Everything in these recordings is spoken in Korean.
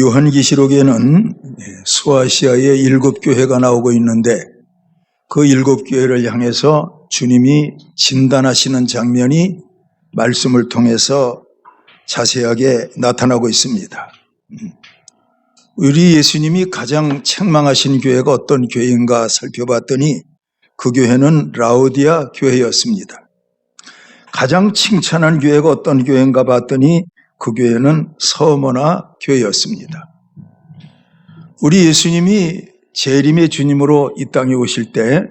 요한계시록에는 소아시아의 7교회가 나오고 있는데 그 7교회를 향해서 주님이 진단하시는 장면이 말씀을 통해서 자세하게 나타나고 있습니다. 우리 예수님이 가장 책망하신 교회가 어떤 교회인가 살펴봤더니 그 교회는 라오디아 교회였습니다. 가장 칭찬한 교회가 어떤 교회인가 봤더니 그 교회는 서머나 교회였습니다. 우리 예수님이 재림의 주님으로 이 땅에 오실 때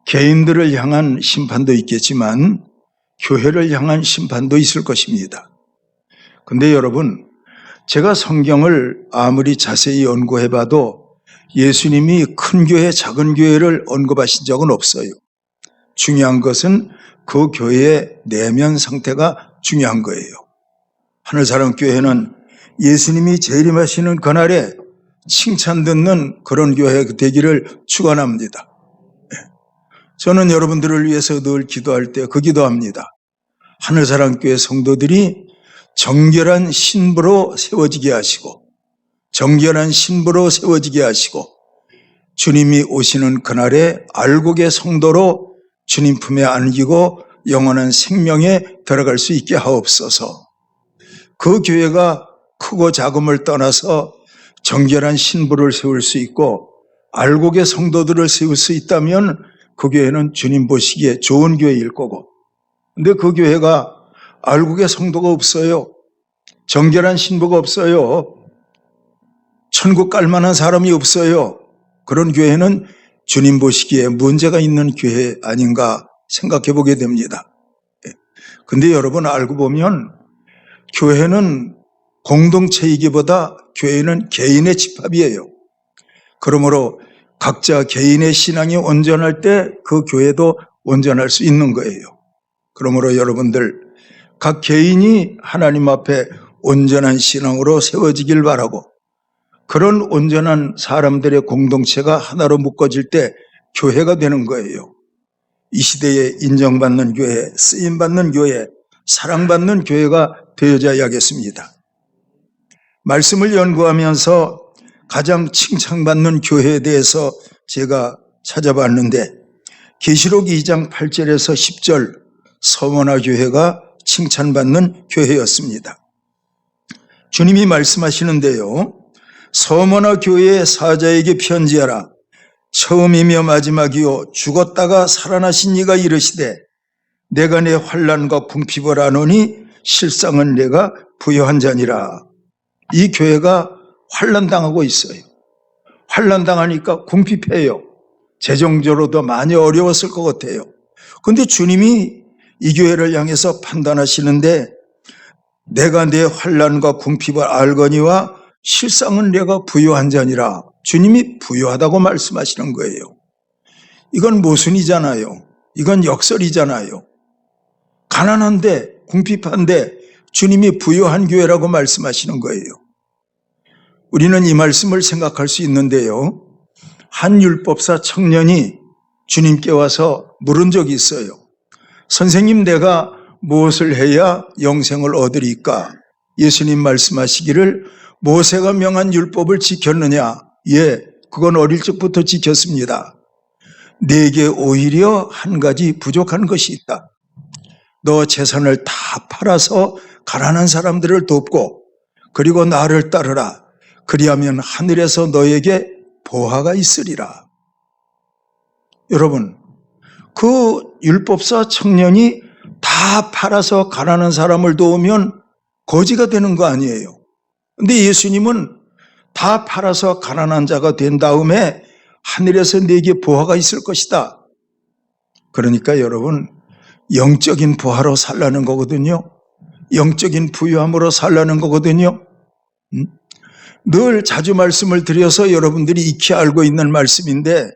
개인들을 향한 심판도 있겠지만 교회를 향한 심판도 있을 것입니다. 근데 여러분, 제가 성경을 아무리 자세히 연구해봐도 예수님이 큰 교회, 작은 교회를 언급하신 적은 없어요. 중요한 것은 그 교회의 내면 상태가 중요한 거예요. 하늘사랑교회는 예수님이 재림하시는 그날에 칭찬 듣는 그런 교회 되기를 축원합니다. 저는 여러분들을 위해서 늘 기도할 때 그 기도합니다. 하늘사랑교회 성도들이 정결한 신부로 세워지게 하시고 정결한 신부로 세워지게 하시고 주님이 오시는 그날에 알곡의 성도로 주님 품에 안기고 영원한 생명에 들어갈 수 있게 하옵소서. 그 교회가 크고 작음을 떠나서 정결한 신부를 세울 수 있고 알곡의 성도들을 세울 수 있다면 그 교회는 주님 보시기에 좋은 교회일 거고, 근데 그 교회가 알곡의 성도가 없어요. 정결한 신부가 없어요. 천국 갈 만한 사람이 없어요. 그런 교회는 주님 보시기에 문제가 있는 교회 아닌가 생각해 보게 됩니다. 근데 여러분, 알고 보면 교회는 공동체이기보다 교회는 개인의 집합이에요. 그러므로 각자 개인의 신앙이 온전할 때 그 교회도 온전할 수 있는 거예요. 그러므로 여러분들 각 개인이 하나님 앞에 온전한 신앙으로 세워지길 바라고, 그런 온전한 사람들의 공동체가 하나로 묶어질 때 교회가 되는 거예요. 이 시대에 인정받는 교회, 쓰임받는 교회, 사랑받는 교회가 되어야겠습니다. 말씀을 연구하면서 가장 칭찬받는 교회에 대해서 제가 찾아봤는데 계시록 2장 8절에서 10절 서머나 교회가 칭찬받는 교회였습니다. 주님이 말씀하시는데요, 서머나 교회의 사자에게 편지하라. 처음이며 마지막이요 죽었다가 살아나신 이가 이르시되 내가 내 환난과 궁핍을 아노니 실상은 내가 부요한 자니라. 이 교회가 환난당하고 있어요. 환난당하니까 궁핍해요. 재정적으로도 많이 어려웠을 것 같아요. 그런데 주님이 이 교회를 향해서 판단하시는데 내가 내 환난과 궁핍을 알거니와 실상은 내가 부요한 자니라. 주님이 부요하다고 말씀하시는 거예요. 이건 모순이잖아요. 이건 역설이잖아요. 가난한데 궁핍한데 주님이 부요한 교회라고 말씀하시는 거예요. 우리는 이 말씀을 생각할 수 있는데요, 한 율법사 청년이 주님께 와서 물은 적이 있어요. 선생님, 내가 무엇을 해야 영생을 얻으리까? 예수님 말씀하시기를 모세가 명한 율법을 지켰느냐? 예, 그건 어릴 적부터 지켰습니다. 내게 오히려 한 가지 부족한 것이 있다. 너 재산을 다 팔아서 가난한 사람들을 돕고 그리고 나를 따르라. 그리하면 하늘에서 너에게 보화가 있으리라. 여러분, 그 율법사 청년이 다 팔아서 가난한 사람을 도우면 거지가 되는 거 아니에요. 근데 예수님은 다 팔아서 가난한 자가 된 다음에 하늘에서 네게 보화가 있을 것이다. 그러니까 여러분, 영적인 부활로 살라는 거거든요. 영적인 부유함으로 살라는 거거든요. 늘 자주 말씀을 드려서 여러분들이 익히 알고 있는 말씀인데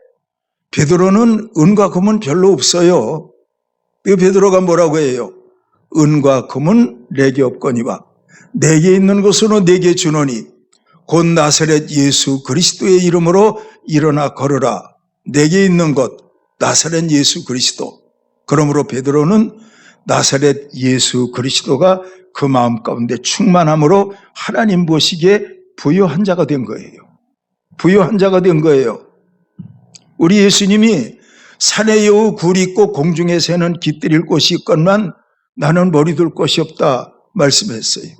베드로는 은과 금은 별로 없어요. 베드로가 뭐라고 해요? 은과 금은 내게 없거니와 내게 있는 것으로 내게 주노니 곧 나사렛 예수 그리스도의 이름으로 일어나 걸으라. 내게 있는 것 나사렛 예수 그리스도. 그러므로 베드로는 나사렛 예수 그리스도가 그 마음 가운데 충만함으로 하나님 보시기에 부요한 자가 된 거예요. 부요한 자가 된 거예요. 우리 예수님이 산에 여우 굴이 있고 공중에 새는 깃들일 곳이 있건만 나는 머리둘 곳이 없다 말씀했어요.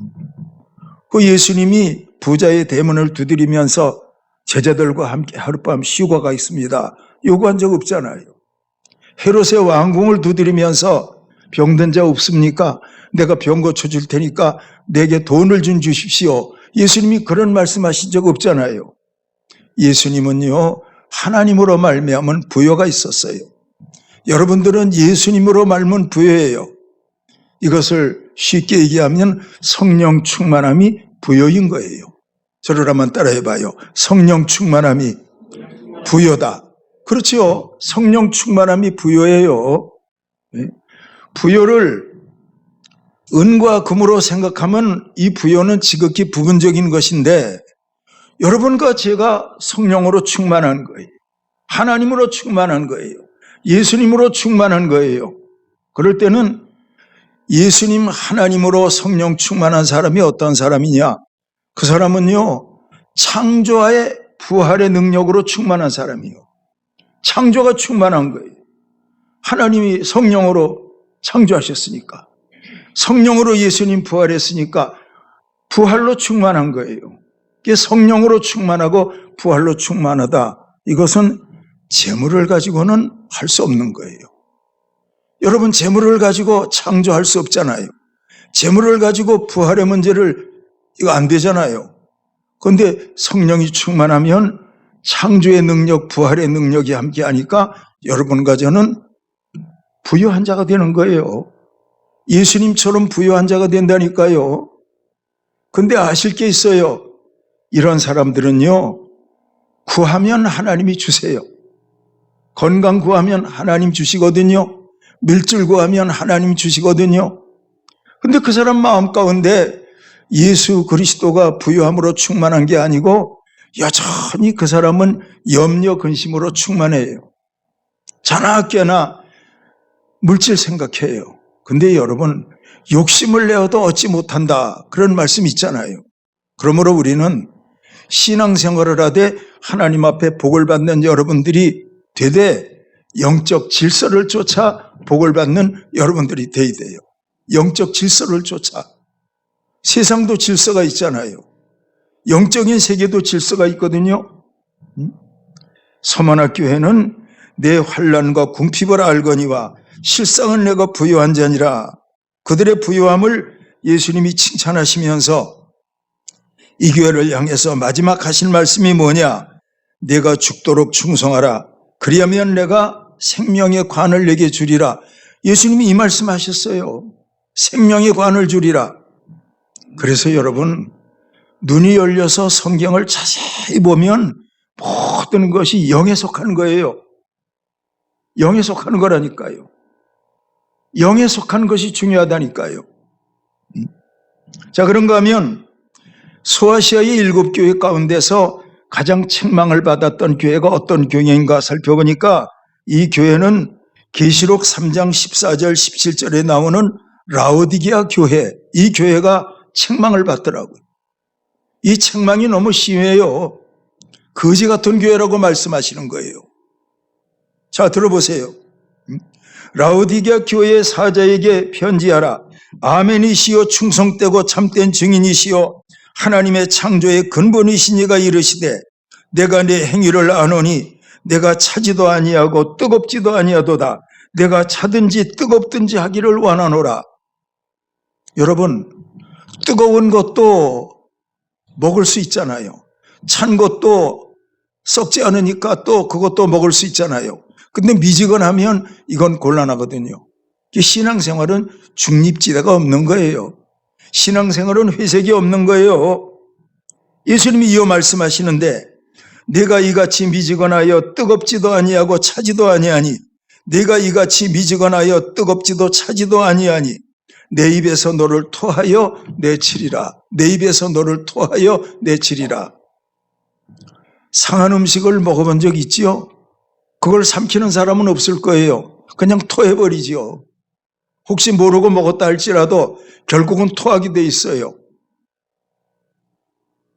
그 예수님이 부자의 대문을 두드리면서 제자들과 함께 하룻밤 쉬고 가겠습니다 요구한 적 없잖아요. 헤롯의 왕궁을 두드리면서 병든 자 없습니까? 내가 병 고쳐줄 테니까 내게 돈을 좀 주십시오. 예수님이 그런 말씀하신 적 없잖아요. 예수님은요, 하나님으로 말미암은 부요가 있었어요. 여러분들은 예수님으로 말면 부요예요. 이것을 쉽게 얘기하면 성령 충만함이 부요인 거예요. 저를 한번 따라해봐요. 성령 충만함이 부요다. 그렇죠. 성령 충만함이 부요예요. 부요를 은과 금으로 생각하면 이 부요는 지극히 부분적인 것인데 여러분과 제가 성령으로 충만한 거예요. 하나님으로 충만한 거예요. 예수님으로 충만한 거예요. 그럴 때는 예수님 하나님으로 성령 충만한 사람이 어떤 사람이냐? 그 사람은요, 창조와의 부활의 능력으로 충만한 사람이에요. 창조가 충만한 거예요. 하나님이 성령으로 창조하셨으니까. 성령으로 예수님 부활했으니까 부활로 충만한 거예요. 성령으로 충만하고 부활로 충만하다. 이것은 재물을 가지고는 할 수 없는 거예요. 여러분, 재물을 가지고 창조할 수 없잖아요. 재물을 가지고 부활의 문제를 이거 안 되잖아요. 그런데 성령이 충만하면 창조의 능력, 부활의 능력이 함께 하니까 여러분과 저는 부요한 자가 되는 거예요. 예수님처럼 부요한 자가 된다니까요. 근데 아실 게 있어요. 이런 사람들은요, 구하면 하나님이 주세요. 건강 구하면 하나님 주시거든요. 물질 구하면 하나님 주시거든요. 근데 그 사람 마음 가운데 예수 그리스도가 부요함으로 충만한 게 아니고 여전히 그 사람은 염려 근심으로 충만해요. 자나 깨나 물질 생각해요. 근데 여러분, 욕심을 내어도 얻지 못한다, 그런 말씀 있잖아요. 그러므로 우리는 신앙생활을 하되 하나님 앞에 복을 받는 여러분들이 되되 영적 질서를 쫓아 복을 받는 여러분들이 돼야 돼요. 영적 질서를 쫓아. 세상도 질서가 있잖아요. 영적인 세계도 질서가 있거든요. 서만학 교회는 내 환난과 궁핍을 알거니와 실상은 내가 부요한 자니라. 그들의 부요함을 예수님이 칭찬하시면서 이 교회를 향해서 마지막 하실 말씀이 뭐냐? 내가 죽도록 충성하라. 그리하면 내가 생명의 관을 내게 주리라. 예수님이 이 말씀하셨어요. 생명의 관을 주리라. 그래서 여러분, 눈이 열려서 성경을 자세히 보면 모든 것이 영에 속한 거예요. 영에 속하는 거라니까요. 영에 속한 것이 중요하다니까요. 자, 그런가 하면 소아시아의 7교회 가운데서 가장 책망을 받았던 교회가 어떤 교회인가 살펴보니까 이 교회는 계시록 3장 14절 17절에 나오는 라오디게아 교회, 이 교회가 책망을 받더라고요. 이 책망이 너무 심해요. 거지 같은 교회라고 말씀하시는 거예요. 자, 들어보세요. 라오디게아 교회의 사자에게 편지하라. 아멘이시여 충성되고 참된 증인이시여 하나님의 창조의 근본이시니가 이르시되 내가 내 행위를 아노니 내가 차지도 아니하고 뜨겁지도 아니하도다. 내가 차든지 뜨겁든지 하기를 원하노라. 여러분, 뜨거운 것도 먹을 수 있잖아요. 찬 것도 썩지 않으니까 또 그것도 먹을 수 있잖아요. 근데 미지근하면 이건 곤란하거든요. 신앙생활은 중립지대가 없는 거예요. 신앙생활은 회색이 없는 거예요. 예수님이 이어 말씀하시는데 내가 이같이 미지근하여 뜨겁지도 아니하고 차지도 아니하니 내가 이같이 미지근하여 뜨겁지도 차지도 아니하니 내 입에서 너를 토하여 내치리라. 내 입에서 너를 토하여 내치리라. 상한 음식을 먹어본 적 있지요? 그걸 삼키는 사람은 없을 거예요. 그냥 토해버리지요. 혹시 모르고 먹었다 할지라도 결국은 토하게 돼 있어요.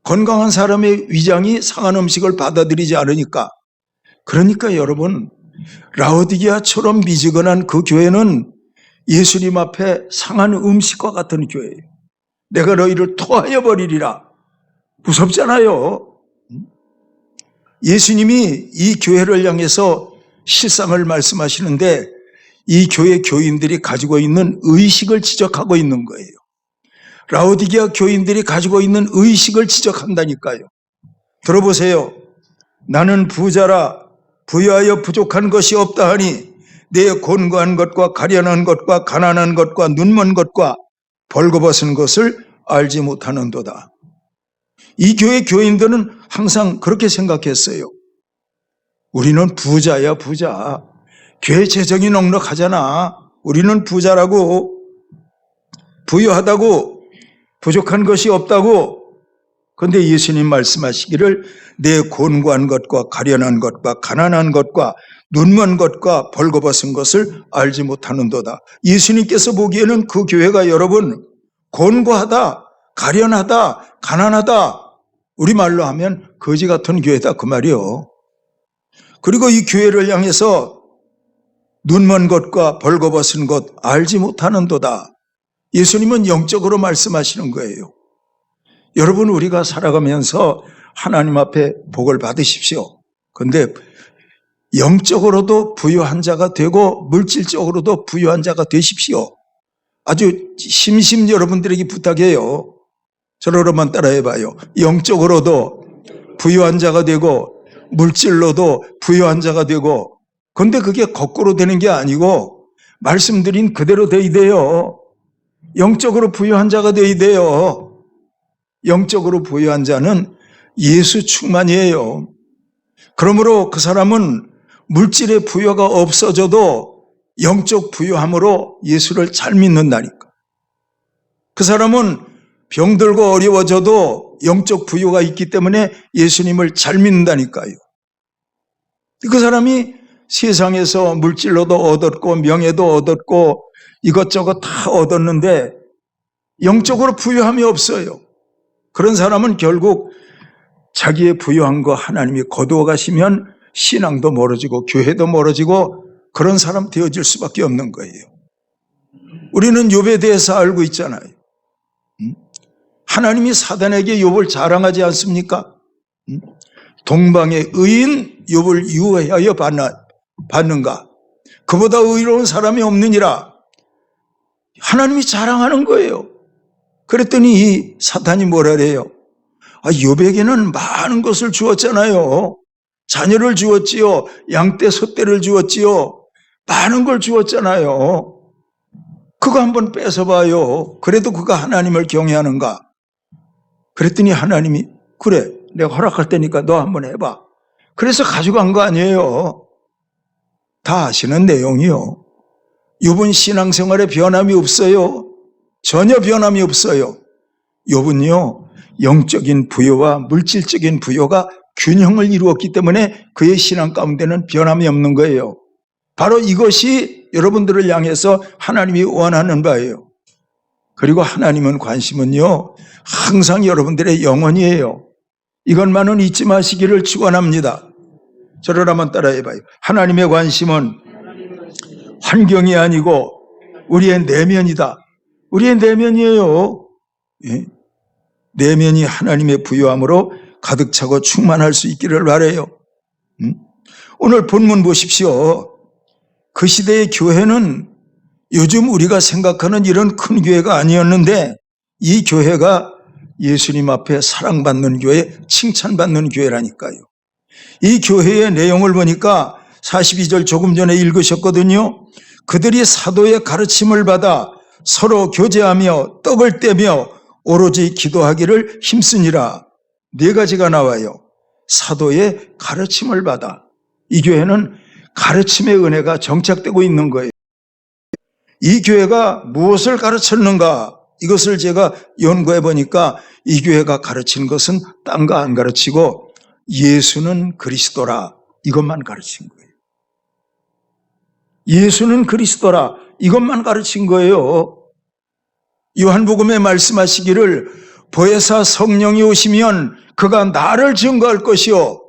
건강한 사람의 위장이 상한 음식을 받아들이지 않으니까. 그러니까 여러분, 라오디게아처럼 미지근한 그 교회는 예수님 앞에 상한 음식과 같은 교회예요. 내가 너희를 토하여 버리리라. 무섭잖아요. 예수님이 이 교회를 향해서 실상을 말씀하시는데 이 교회 교인들이 가지고 있는 의식을 지적하고 있는 거예요. 라오디게아 교인들이 가지고 있는 의식을 지적한다니까요. 들어보세요. 나는 부자라 부유하여 부족한 것이 없다 하니 내 곤고한 것과 가련한 것과 가난한 것과 눈먼 것과 벌거벗은 것을 알지 못하는도다. 이 교회 교인들은 항상 그렇게 생각했어요. 우리는 부자야, 부자. 교회 재정이 넉넉하잖아. 우리는 부자라고, 부유하다고, 부족한 것이 없다고. 그런데 예수님 말씀하시기를 내 곤고한 것과 가련한 것과 가난한 것과 눈먼 것과 벌거벗은 것을 알지 못하는도다. 예수님께서 보기에는 그 교회가 여러분 곤고하다, 가련하다, 가난하다, 우리말로 하면 거지 같은 교회다 그 말이요. 그리고 이 교회를 향해서 눈먼 것과 벌거벗은 것 알지 못하는도다. 예수님은 영적으로 말씀하시는 거예요. 여러분, 우리가 살아가면서 하나님 앞에 복을 받으십시오. 그런데 영적으로도 부유한 자가 되고 물질적으로도 부유한 자가 되십시오. 아주 심심 여러분들에게 부탁해요. 저로만 따라해봐요. 영적으로도 부유한 자가 되고 물질로도 부유한 자가 되고. 그런데 그게 거꾸로 되는 게 아니고 말씀드린 그대로 돼야 돼요. 영적으로 부유한 자가 돼야 돼요. 영적으로 부유한 자는 예수 충만이에요. 그러므로 그 사람은 물질의 부여가 없어져도 영적 부유함으로 예수를 잘 믿는다니까. 그 사람은 병들고 어려워져도 영적 부유가 있기 때문에 예수님을 잘 믿는다니까요. 그 사람이 세상에서 물질로도 얻었고 명예도 얻었고 이것저것 다 얻었는데 영적으로 부유함이 없어요. 그런 사람은 결국 자기의 부유한 거 하나님이 거두어 가시면 신앙도 멀어지고 교회도 멀어지고 그런 사람 되어질 수밖에 없는 거예요. 우리는 욥에 대해서 알고 있잖아요. 하나님이 사단에게 욥을 자랑하지 않습니까? 동방의 의인 욥을 유하여 받는가? 그보다 의로운 사람이 없느니라. 하나님이 자랑하는 거예요. 그랬더니 이 사탄이 뭐라 그래요? 욥에게는 많은 것을 주었잖아요. 자녀를 주었지요. 양떼 소떼를 주었지요. 많은 걸 주었잖아요. 그거 한번 뺏어봐요. 그래도 그가 하나님을 경외하는가? 그랬더니 하나님이 그래 내가 허락할 테니까 너 한번 해봐. 그래서 가져간 거 아니에요. 다 아시는 내용이요. 욥은 신앙생활에 변함이 없어요. 전혀 변함이 없어요. 욥은요 영적인 부여와 물질적인 부여가 균형을 이루었기 때문에 그의 신앙 가운데는 변함이 없는 거예요. 바로 이것이 여러분들을 향해서 하나님이 원하는 바예요. 그리고 하나님은 관심은요 항상 여러분들의 영혼이에요. 이것만은 잊지 마시기를 축원합니다. 저를 한번 따라해봐요. 하나님의 관심은 환경이 아니고 우리의 내면이다. 우리의 내면이에요. 예? 내면이 하나님의 부유함으로 가득 차고 충만할 수 있기를 바라요. 오늘 본문 보십시오. 그 시대의 교회는 요즘 우리가 생각하는 이런 큰 교회가 아니었는데 이 교회가 예수님 앞에 사랑받는 교회, 칭찬받는 교회라니까요. 이 교회의 내용을 보니까 42절 조금 전에 읽으셨거든요. 그들이 사도의 가르침을 받아 서로 교제하며 떡을 떼며 오로지 기도하기를 힘쓰니라. 네 가지가 나와요. 사도의 가르침을 받아. 이 교회는 가르침의 은혜가 정착되고 있는 거예요. 이 교회가 무엇을 가르쳤는가? 이것을 제가 연구해 보니까 이 교회가 가르친 것은 딴 거 안 가르치고 예수는 그리스도라 이것만 가르친 거예요. 예수는 그리스도라 이것만 가르친 거예요. 요한복음에 말씀하시기를 보혜사 성령이 오시면 그가 나를 증거할 것이요.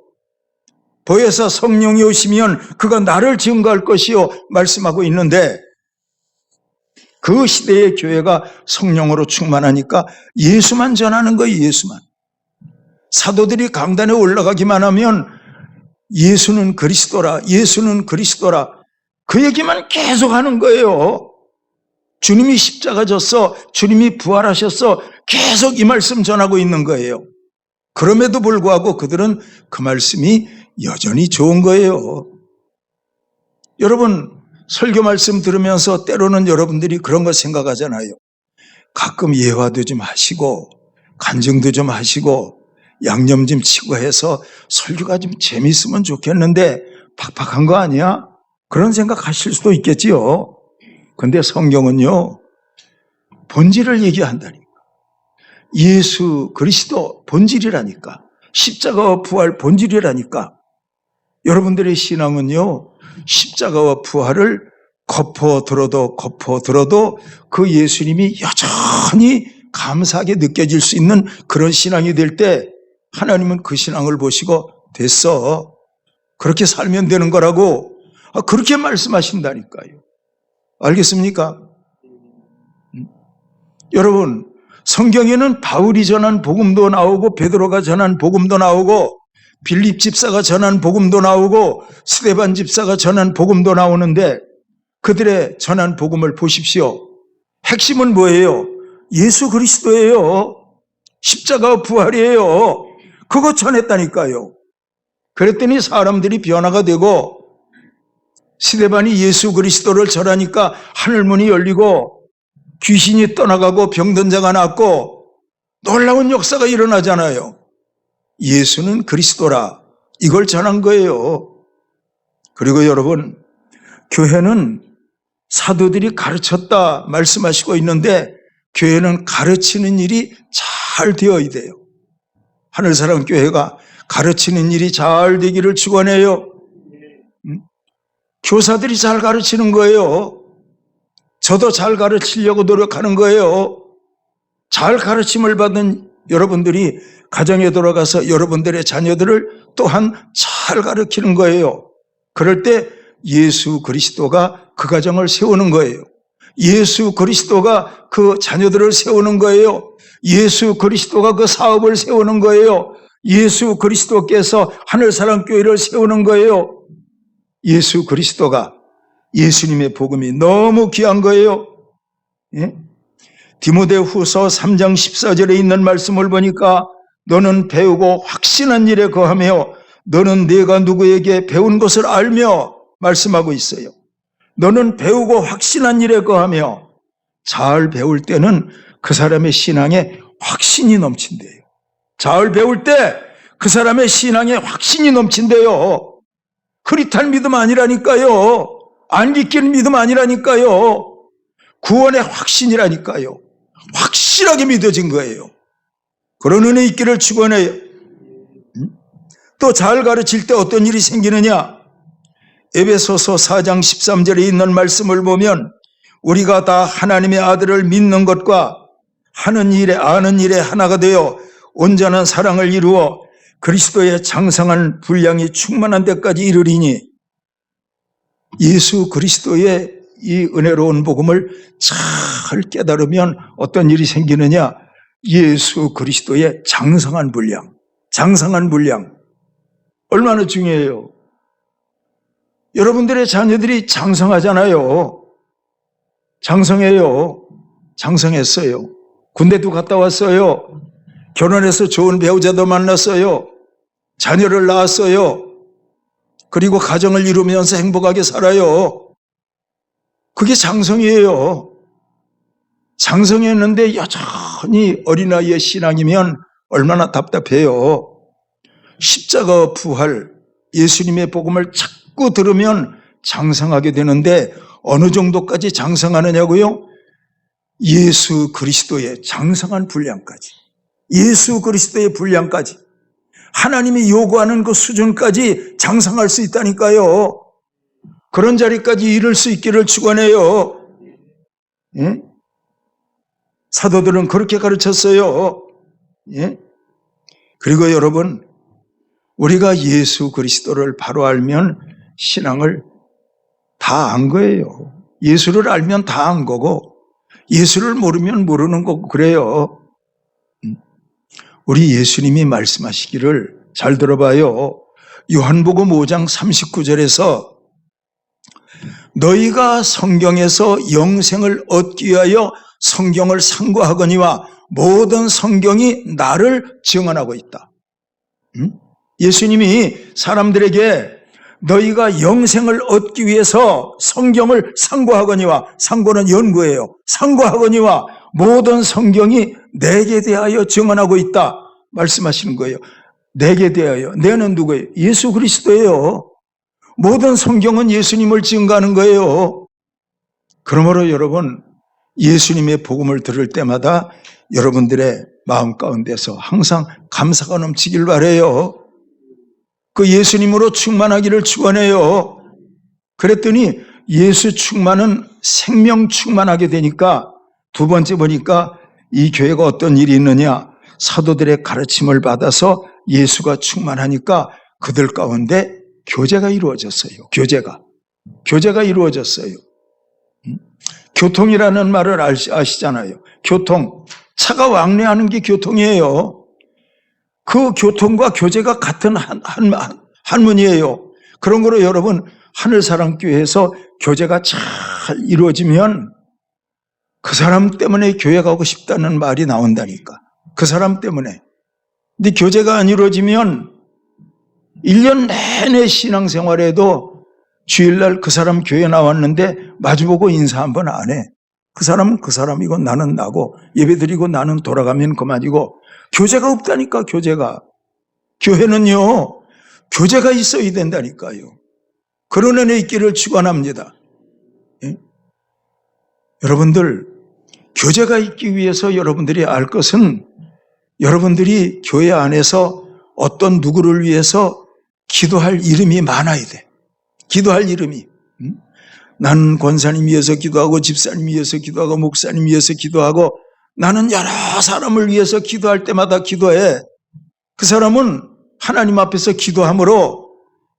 보혜사 성령이 오시면 그가 나를 증거할 것이요 말씀하고 있는데, 그 시대의 교회가 성령으로 충만하니까 예수만 전하는 거예요. 예수만. 사도들이 강단에 올라가기만 하면 예수는 그리스도라, 예수는 그리스도라, 그 얘기만 계속 하는 거예요. 주님이 십자가 졌어, 주님이 부활하셨어, 계속 이 말씀 전하고 있는 거예요. 그럼에도 불구하고 그들은 그 말씀이 여전히 좋은 거예요. 여러분, 설교 말씀 들으면서 때로는 여러분들이 그런 거 생각하잖아요. 가끔 예화도 좀 하시고 간증도 좀 하시고 양념 좀 치고 해서 설교가 좀 재밌으면 좋겠는데 팍팍한 거 아니야? 그런 생각하실 수도 있겠지요. 근데 성경은요, 본질을 얘기한다니까. 예수 그리스도 본질이라니까. 십자가와 부활 본질이라니까. 여러분들의 신앙은요, 십자가와 부활을 거퍼들어도 그 예수님이 여전히 감사하게 느껴질 수 있는 그런 신앙이 될 때 하나님은 그 신앙을 보시고 됐어, 그렇게 살면 되는 거라고 그렇게 말씀하신다니까요. 알겠습니까? 여러분, 성경에는 바울이 전한 복음도 나오고 베드로가 전한 복음도 나오고 빌립 집사가 전한 복음도 나오고 스데반 집사가 전한 복음도 나오는데 그들의 전한 복음을 보십시오. 핵심은 뭐예요? 예수 그리스도예요. 십자가 부활이에요. 그거 전했다니까요. 그랬더니 사람들이 변화가 되고 스데반이 예수 그리스도를 전하니까 하늘문이 열리고 귀신이 떠나가고 병든 자가 낫고 놀라운 역사가 일어나잖아요. 예수는 그리스도라, 이걸 전한 거예요. 그리고 여러분, 교회는 사도들이 가르쳤다 말씀하시고 있는데 교회는 가르치는 일이 잘 되어야 돼요. 하늘사랑 교회가 가르치는 일이 잘 되기를 축원해요. 교사들이 잘 가르치는 거예요. 저도 잘 가르치려고 노력하는 거예요. 잘 가르침을 받은 여러분들이 가정에 돌아가서 여러분들의 자녀들을 또한 잘 가르치는 거예요. 그럴 때 예수 그리스도가 그 가정을 세우는 거예요. 예수 그리스도가 그 자녀들을 세우는 거예요. 예수 그리스도가 그 사업을 세우는 거예요. 예수 그리스도께서 하늘사랑교회를 세우는 거예요. 예수 그리스도가, 예수님의 복음이 너무 귀한 거예요. 예? 디모데후서 3장 14절에 있는 말씀을 보니까 너는 배우고 확신한 일에 거하며 너는 내가 누구에게 배운 것을 알며 말씀하고 있어요. 너는 배우고 확신한 일에 거하며, 잘 배울 때는 그 사람의 신앙에 확신이 넘친대요. 잘 배울 때 그 사람의 신앙에 확신이 넘친대요. 흐릿한 믿음 아니라니까요. 안 믿기는 믿음 아니라니까요. 구원의 확신이라니까요. 확실하게 믿어진 거예요. 그런 은혜 있기를 축원해요. 또 잘 가르칠 때 어떤 일이 생기느냐? 에베소서 4장 13절에 있는 말씀을 보면 우리가 다 하나님의 아들을 믿는 것과 하는 일에 아는 일에 하나가 되어 온전한 사랑을 이루어 그리스도의 장성한 분량이 충만한 데까지 이르리니, 예수 그리스도의 이 은혜로운 복음을 잘 깨달으면 어떤 일이 생기느냐? 예수 그리스도의 장성한 분량, 장성한 분량. 얼마나 중요해요. 여러분들의 자녀들이 장성하잖아요. 장성해요. 장성했어요. 군대도 갔다 왔어요. 결혼해서 좋은 배우자도 만났어요. 자녀를 낳았어요. 그리고 가정을 이루면서 행복하게 살아요. 그게 장성이에요. 장성했는데 여전히 어린아이의 신앙이면 얼마나 답답해요. 십자가 부활, 예수님의 복음을 자꾸 들으면 장성하게 되는데 어느 정도까지 장성하느냐고요? 예수 그리스도의 장성한 분량까지, 예수 그리스도의 분량까지, 하나님이 요구하는 그 수준까지 장성할 수 있다니까요. 그런 자리까지 이룰 수 있기를 축원해요. 응? 사도들은 그렇게 가르쳤어요. 예? 그리고 여러분, 우리가 예수 그리스도를 바로 알면 신앙을 다 안 거예요. 예수를 알면 다 안 거고 예수를 모르면 모르는 거고 그래요. 우리 예수님이 말씀하시기를 잘 들어봐요. 요한복음 5장 39절에서 너희가 성경에서 영생을 얻기 위하여 성경을 상고하거니와 모든 성경이 나를 증언하고 있다. 예수님이 사람들에게 너희가 영생을 얻기 위해서 성경을 상고하거니와, 상고는 연구예요. 상고하거니와 모든 성경이 내게 대하여 증언하고 있다 말씀하시는 거예요. 내게 대하여. 내는 누구예요? 예수 그리스도예요. 모든 성경은 예수님을 증거하는 거예요. 그러므로 여러분, 예수님의 복음을 들을 때마다 여러분들의 마음 가운데서 항상 감사가 넘치길 바라요. 그 예수님으로 충만하기를 축원해요. 그랬더니 예수 충만은 생명 충만하게 되니까 두 번째 보니까 이 교회가 어떤 일이 있느냐, 사도들의 가르침을 받아서 예수가 충만하니까 그들 가운데 교제가 이루어졌어요. 교제가 이루어졌어요. 교통이라는 말을 아시잖아요. 교통, 차가 왕래하는 게 교통이에요. 그 교통과 교제가 같은 한문이에요. 그런 거로 여러분, 하늘사랑교회에서 교제가 잘 이루어지면 그 사람 때문에 교회 가고 싶다는 말이 나온다니까. 그 사람 때문에. 근데 교제가 안 이루어지면 1년 내내 신앙생활에도 주일날 그 사람 교회 나왔는데 마주보고 인사 한번 안 해. 그 사람은 그 사람이고 나는 나고 예배드리고 나는 돌아가면 그만이고 교제가 없다니까. 교제가. 교회는요 교제가 있어야 된다니까요. 그런 은혜 있기를 축원합니다. 예? 여러분들 교제가 있기 위해서 여러분들이 알 것은 여러분들이 교회 안에서 어떤 누구를 위해서 기도할 이름이 많아야 돼. 기도할 이름이. 나는 권사님 위해서 기도하고 집사님 위해서 기도하고 목사님 위해서 기도하고 나는 여러 사람을 위해서 기도할 때마다 기도해. 그 사람은 하나님 앞에서 기도함으로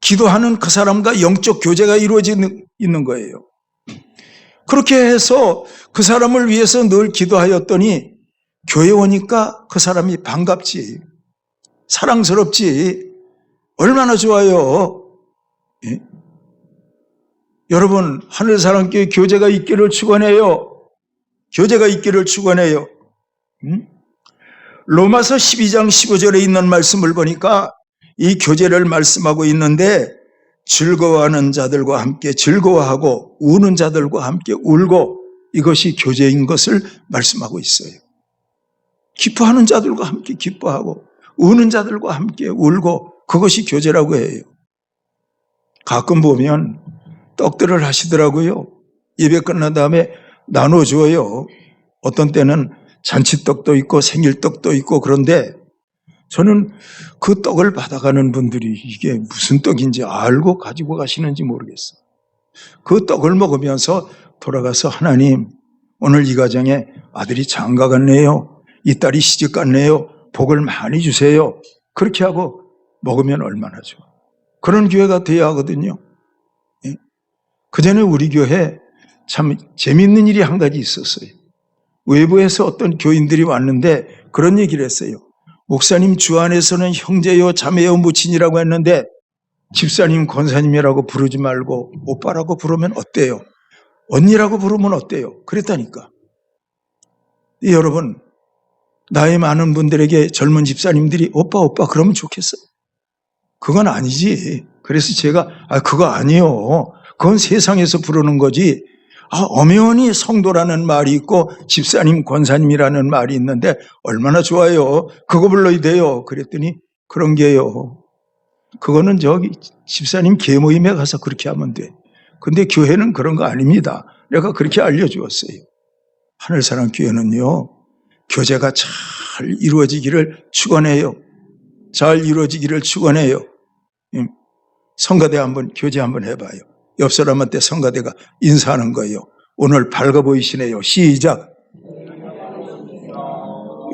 기도하는 그 사람과 영적 교제가 이루어지는 있는 거예요. 그렇게 해서 그 사람을 위해서 늘 기도하였더니 교회 오니까 그 사람이 반갑지, 사랑스럽지, 얼마나 좋아요. 예? 여러분, 하늘사랑교회 교제가 있기를 축원해요. 교제가 있기를 축원해요. 로마서 12장 15절에 있는 말씀을 보니까 이 교제를 말씀하고 있는데 즐거워하는 자들과 함께 즐거워하고 우는 자들과 함께 울고 이것이 교제인 것을 말씀하고 있어요. 기뻐하는 자들과 함께 기뻐하고 우는 자들과 함께 울고 그것이 교제라고 해요. 가끔 보면 떡들을 하시더라고요. 예배 끝난 다음에 나눠줘요. 어떤 때는 잔치떡도 있고 생일떡도 있고 그런데 저는 그 떡을 받아가는 분들이 이게 무슨 떡인지 알고 가지고 가시는지 모르겠어요. 그 떡을 먹으면서 돌아가서 하나님 오늘 이 가정에 아들이 장가 갔네요. 이 딸이 시집 갔네요. 복을 많이 주세요. 그렇게 하고 먹으면 얼마나 좋아. 그런 교회가 돼야 하거든요. 그 전에 우리 교회 참 재미있는 일이 한 가지 있었어요. 외부에서 어떤 교인들이 왔는데 그런 얘기를 했어요. 목사님 주 안에서는 형제요 자매요 모친이라고 했는데 집사님 권사님이라고 부르지 말고 오빠라고 부르면 어때요? 언니라고 부르면 어때요? 그랬다니까. 여러분 나이 많은 분들에게 젊은 집사님들이 오빠 그러면 좋겠어요? 그건 아니지. 그래서 제가 그거 아니요. 그건 세상에서 부르는 거지. 엄연히 성도라는 말이 있고 집사님, 권사님이라는 말이 있는데 얼마나 좋아요. 그거 불러야 돼요. 그랬더니 그런 게요. 그거는 저기 집사님 계모임에 가서 그렇게 하면 돼. 근데 교회는 그런 거 아닙니다. 내가 그렇게 알려주었어요. 하늘사랑교회는요. 교제가 잘 이루어지기를 축원해요. 잘 이루어지기를 축원해요. 성가대 한번 교제 한번 해봐요. 옆 사람한테 성가대가 인사하는 거예요. 오늘 밝아 보이시네요. 시작.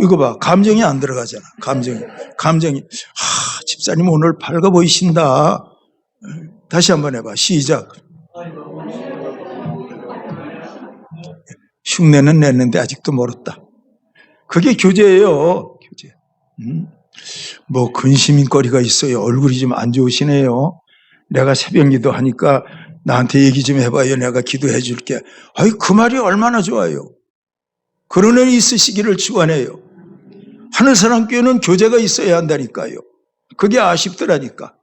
이거 봐. 감정이 안 들어가잖아. 감정이. 집사님 오늘 밝아 보이신다. 다시 한번 해봐. 시작. 흉내는 냈는데 아직도 멀었다. 그게 교제예요. 교제. 뭐 근심거리가 있어요. 얼굴이 좀 안 좋으시네요. 내가 새벽 기도 하니까 나한테 얘기 좀 해봐요. 내가 기도해 줄게. 아이, 그 말이 얼마나 좋아요. 그런 애 있으시기를 축원해요. 하늘사랑교회는 교제가 있어야 한다니까요. 그게 아쉽더라니까.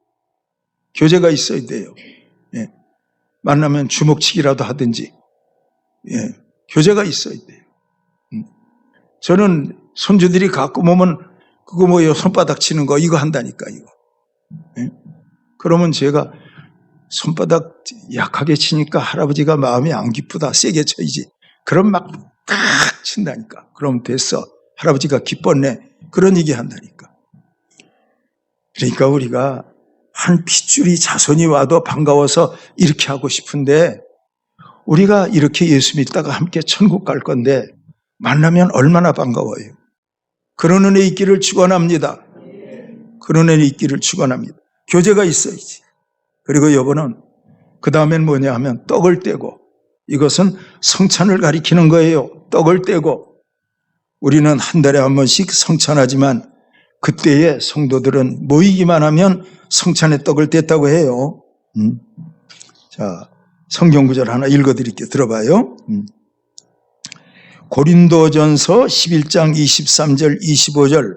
교제가 있어야 돼요. 예. 만나면 주먹치기라도 하든지. 예. 교제가 있어야 돼요. 저는 손주들이 가끔 오면 그거 뭐예요? 손바닥 치는 거 이거 한다니까 이거. 예? 그러면 제가 손바닥 약하게 치니까 할아버지가 마음이 안 기쁘다. 세게 쳐야지. 그럼 막 딱 친다니까. 그럼 됐어. 할아버지가 기뻤네. 그런 얘기 한다니까. 그러니까 우리가 한 핏줄이 자손이 와도 반가워서 이렇게 하고 싶은데 우리가 이렇게 예수 믿다가 함께 천국 갈 건데 만나면 얼마나 반가워요. 그런 은혜 있기를 축원합니다. 그런 은혜 있기를 축원합니다. 교제가 있어야지. 그리고 여보는 그 다음엔 뭐냐 하면 떡을 떼고 이것은 성찬을 가리키는 거예요. 떡을 떼고 우리는 한 달에 한 번씩 성찬하지만 그때의 성도들은 모이기만 하면 성찬의 떡을 뗐다고 해요. 자, 성경 구절 하나 읽어드릴게요. 들어봐요. 고린도전서 11장 23절 25절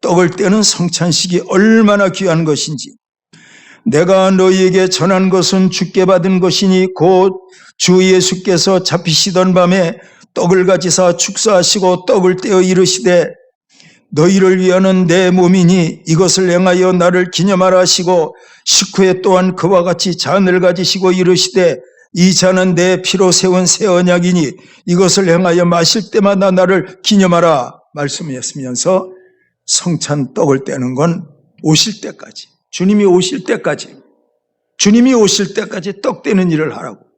떡을 떼는 성찬식이 얼마나 귀한 것인지 내가 너희에게 전한 것은 주께 받은 것이니 곧 주 예수께서 잡히시던 밤에 떡을 가지사 축사하시고 떡을 떼어 이르시되 너희를 위하는 내 몸이니 이것을 행하여 나를 기념하라 하시고 식후에 또한 그와 같이 잔을 가지시고 이르시되 이 잔은 내 피로 세운 새 언약이니 이것을 행하여 마실 때마다 나를 기념하라 말씀하시면서 성찬 떡을 떼는 건 오실 때까지 주님이 오실 때까지 떡 떼는 일을 하라고.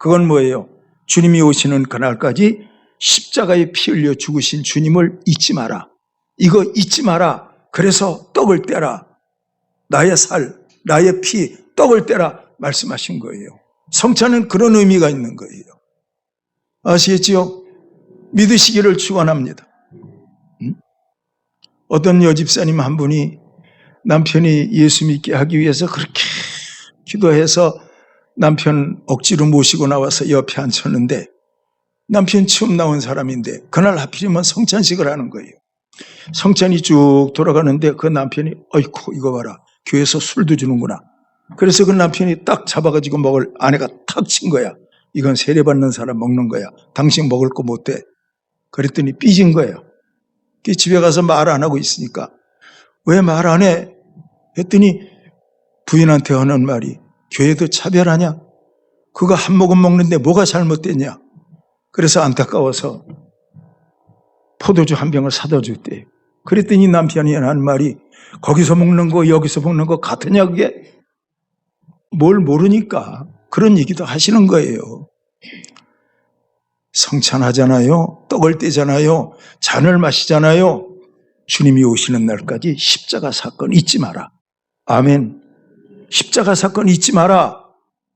그건 뭐예요? 주님이 오시는 그날까지 십자가에 피 흘려 죽으신 주님을 잊지 마라. 이거 잊지 마라. 그래서 떡을 떼라. 나의 살, 나의 피, 떡을 떼라 말씀하신 거예요. 성찬은 그런 의미가 있는 거예요. 아시겠지요? 믿으시기를 축원합니다. 어떤 여집사님 한 분이 남편이 예수 믿게 하기 위해서 그렇게 기도해서 남편 억지로 모시고 나와서 옆에 앉혔는데 남편 처음 나온 사람인데 그날 하필이면 성찬식을 하는 거예요. 성찬이 쭉 돌아가는데 그 남편이 어이쿠 이거 봐라. 교회에서 술도 주는구나. 그래서 그 남편이 딱 잡아가지고 먹을 아내가 탁 친 거야. 이건 세례받는 사람 먹는 거야. 당신 먹을 거 못 돼. 그랬더니 삐진 거예요. 집에 가서 말 안 하고 있으니까 왜 말 안 해? 했더니 부인한테 하는 말이 교회도 차별하냐? 그거 한 모금 먹는데 뭐가 잘못됐냐? 그래서 안타까워서 포도주 한 병을 사다 줬대요. 그랬더니 남편이 하는 말이 거기서 먹는 거 여기서 먹는 거 같으냐 그게? 뭘 모르니까 그런 얘기도 하시는 거예요. 성찬하잖아요. 떡을 떼잖아요. 잔을 마시잖아요. 주님이 오시는 날까지 십자가 사건 잊지 마라. 아멘. 십자가 사건 잊지 마라.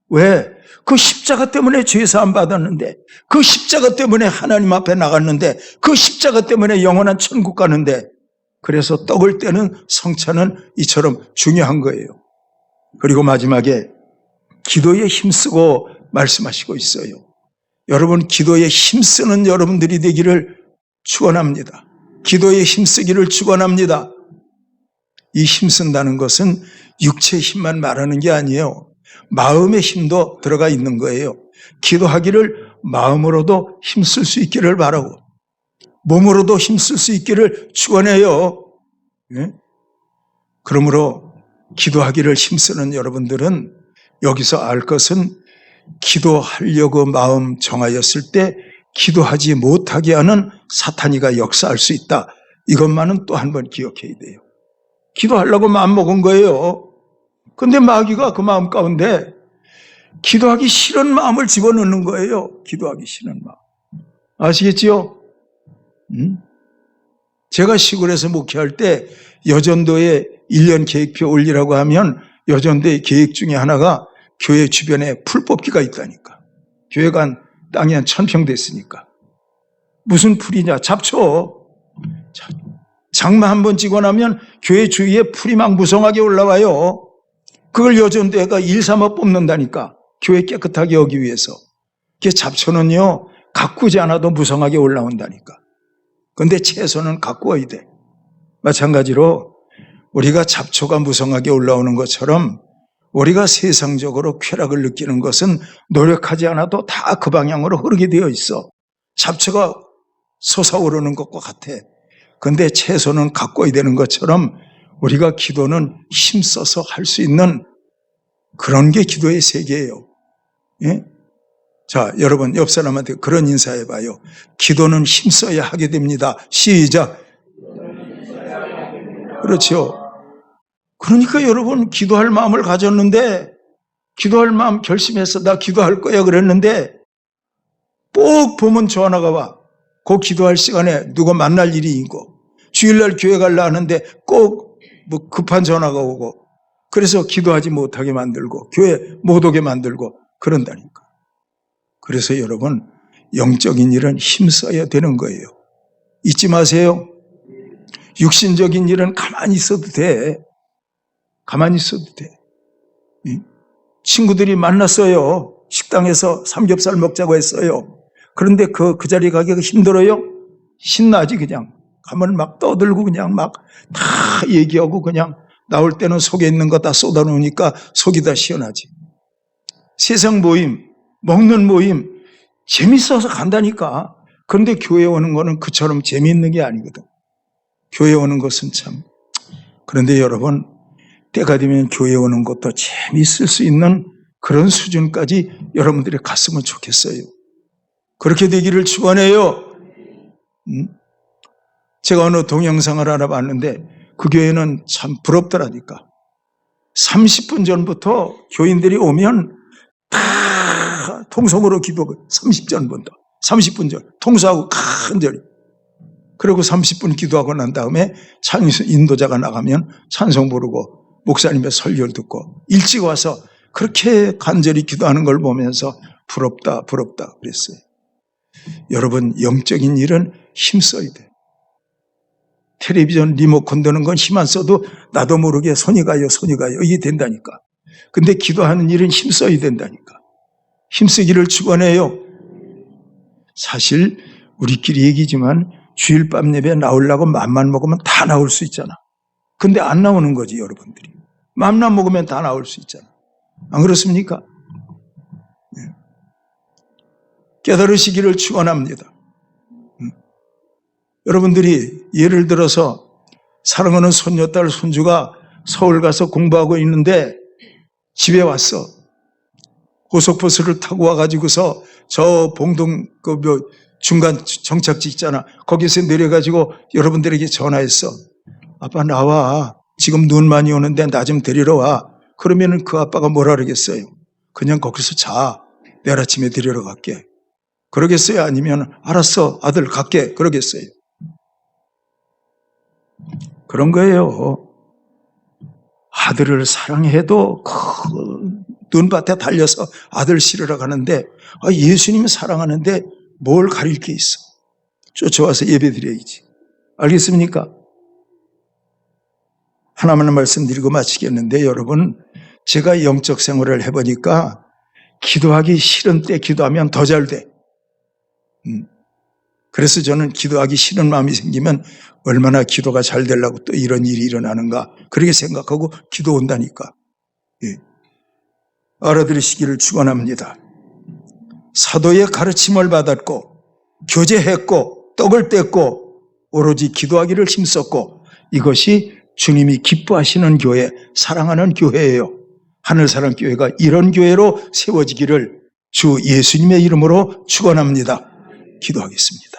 왜? 그 십자가 때문에 죄사함 받았는데 그 십자가 때문에 하나님 앞에 나갔는데 그 십자가 때문에 영원한 천국 가는데 그래서 떡을 떼는 성찬은 이처럼 중요한 거예요. 그리고 마지막에 기도에 힘쓰고 말씀하시고 있어요. 여러분 기도에 힘쓰는 여러분들이 되기를 축원합니다. 기도에 힘쓰기를 축원합니다. 이 힘쓴다는 것은 육체의 힘만 말하는 게 아니에요. 마음의 힘도 들어가 있는 거예요. 기도하기를 마음으로도 힘쓸 수 있기를 바라고 몸으로도 힘쓸 수 있기를 축원해요. 네? 그러므로 기도하기를 힘쓰는 여러분들은 여기서 알 것은 기도하려고 마음 정하였을 때 기도하지 못하게 하는 사탄이가 역사할 수 있다. 이것만은 또 한 번 기억해야 돼요. 기도하려고 마음 먹은 거예요. 근데 마귀가 그 마음 가운데 기도하기 싫은 마음을 집어넣는 거예요. 기도하기 싫은 마음. 아시겠지요? 제가 시골에서 목회할 때 여전도에 1년 계획표 올리라고 하면 여전도의 계획 중에 하나가 교회 주변에 풀 뽑기가 있다니까. 교회가 땅이 한 1000평 됐으니까. 무슨 풀이냐? 잡초. 장마 한번 지고 나면 교회 주위에 풀이 막 무성하게 올라와요. 그걸 여전도회가 1, 3업 뽑는다니까. 교회 깨끗하게 하기 위해서. 그 잡초는요, 가꾸지 않아도 무성하게 올라온다니까. 그런데 채소는 가꾸어야 돼. 마찬가지로 우리가 잡초가 무성하게 올라오는 것처럼 우리가 세상적으로 쾌락을 느끼는 것은 노력하지 않아도 다 그 방향으로 흐르게 되어 있어. 잡초가 솟아오르는 것과 같아. 그런데 채소는 가꿔야 되는 것처럼 우리가 기도는 힘써서 할 수 있는 그런 게 기도의 세계예요. 예? 자, 여러분 옆 사람한테 그런 인사해봐요. 기도는 힘써야 하게 됩니다. 시작. 그렇죠. 그러니까 여러분 기도할 마음을 가졌는데, 기도할 마음 결심해서 나 기도할 거야 그랬는데 꼭 보면 전화가 와. 그 기도할 시간에 누가 만날 일이 있고, 주일날 교회 가려 하는데 꼭 뭐 급한 전화가 오고, 그래서 기도하지 못하게 만들고 교회 못 오게 만들고 그런다니까. 그래서 여러분 영적인 일은 힘써야 되는 거예요. 잊지 마세요. 육신적인 일은 가만히 있어도 돼. 가만히 있어도 돼. 친구들이 만났어요. 식당에서 삼겹살 먹자고 했어요. 그런데 그 자리에 가기가 힘들어요? 신나지 그냥. 가면 막 떠들고 그냥 막 다 얘기하고 그냥 나올 때는 속에 있는 거 다 쏟아놓으니까 속이 다 시원하지. 세상 모임, 먹는 모임 재밌어서 간다니까. 그런데 교회 오는 거는 그처럼 재미있는 게 아니거든. 교회 오는 것은 참. 그런데 여러분 때가 되면 교회 오는 것도 재미있을 수 있는 그런 수준까지 여러분들이 갔으면 좋겠어요. 그렇게 되기를 축원해요. 제가 어느 동영상을 하나 봤는데 그 교회는 참 부럽더라니까. 30분 전부터 교인들이 오면 다 통성으로 기도하고 30분 전 통수하고 간절히. 그리고 30분 기도하고 난 다음에 인도자가 나가면 찬송 부르고 목사님의 설교를 듣고 일찍 와서 그렇게 간절히 기도하는 걸 보면서 부럽다 그랬어요. 여러분 영적인 일은 힘써야 돼. 텔레비전 리모컨 드는 건 힘 안 써도 나도 모르게 손이 가요 이게 된다니까. 근데 기도하는 일은 힘써야 된다니까. 힘쓰기를 축원해요. 사실 우리끼리 얘기지만 주일 밤 예배 나오려고 맘만 먹으면 다 나올 수 있잖아. 근데 안 나오는 거지 여러분들이. 맘만 먹으면 다 나올 수 있잖아. 안 그렇습니까? 깨달으시기를 축원합니다. 여러분들이 예를 들어서 사랑하는 손녀딸 손주가 서울 가서 공부하고 있는데 집에 왔어. 고속버스를 타고 와가지고서 저 봉동 중간 정착지 있잖아. 거기서 내려가지고 여러분들에게 전화했어. 아빠 나와. 지금 눈 많이 오는데 나 좀 데리러 와. 그러면은 그 아빠가 뭐라 그러겠어요? 그냥 거기서 자. 내일 아침에 데리러 갈게. 그러겠어요? 아니면 알았어 아들 갈게. 그러겠어요? 그런 거예요. 아들을 사랑해도 눈밭에 달려서 아들 실으러 가는데 예수님이 사랑하는데 뭘 가릴 게 있어. 쫓아와서 예배 드려야지. 알겠습니까? 하나만 말씀드리고 마치겠는데 여러분 제가 영적 생활을 해보니까 기도하기 싫은 때 기도하면 더 잘 돼. 그래서 저는 기도하기 싫은 마음이 생기면 얼마나 기도가 잘 되려고 또 이런 일이 일어나는가 그렇게 생각하고 기도 온다니까. 예. 알아들으시기를 축원합니다. 사도의 가르침을 받았고 교제했고 떡을 뗐고 오로지 기도하기를 힘썼고 이것이 주님이 기뻐하시는 교회, 사랑하는 교회예요. 하늘사랑교회가 이런 교회로 세워지기를 주 예수님의 이름으로 축원합니다. 기도하겠습니다.